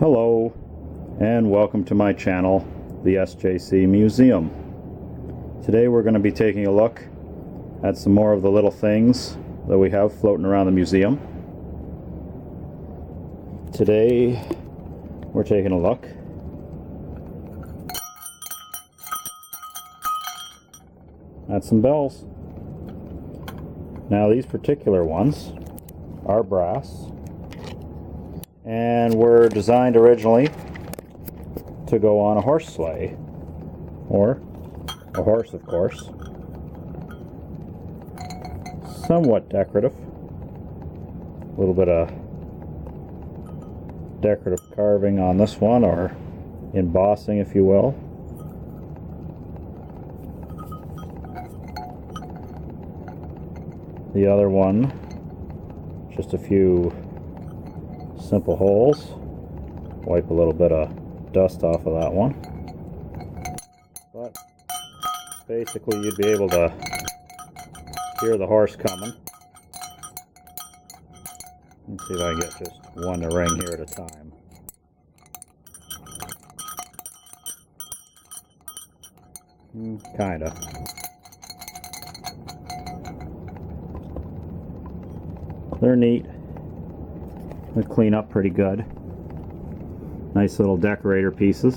Hello and welcome to my channel, the SJC Museum. Today we're going to be taking a look at some more of the little things that we have floating around the museum. Today we're taking a look at some bells. Now these particular ones are brass and were designed originally to go on a horse sleigh, or a horse, of course. Somewhat decorative, a little bit of decorative carving on this one, or embossing if you will. The other one, just a few simple holes. Wipe a little bit of dust off of that one. But basically you'd be able to hear the horse coming. Let's see if I can get just one to ring here at a time. Kinda. They're neat. They clean up pretty good. Nice little decorator pieces.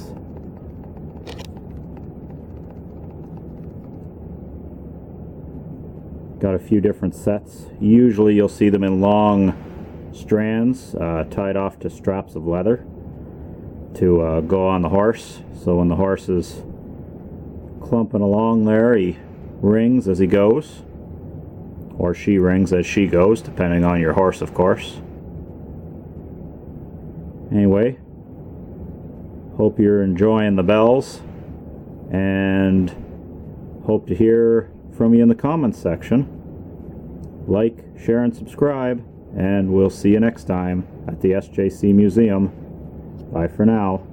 Got a few different sets. Usually you'll see them in long strands tied off to straps of leather to go on the horse. So when the horse is clumping along there, he rings as he goes, or she rings as she goes, depending on your horse, of course. Anyway, hope you're enjoying the bells, and hope to hear from you in the comments section. Like, share, and subscribe, and we'll see you next time at the SJC Museum. Bye for now.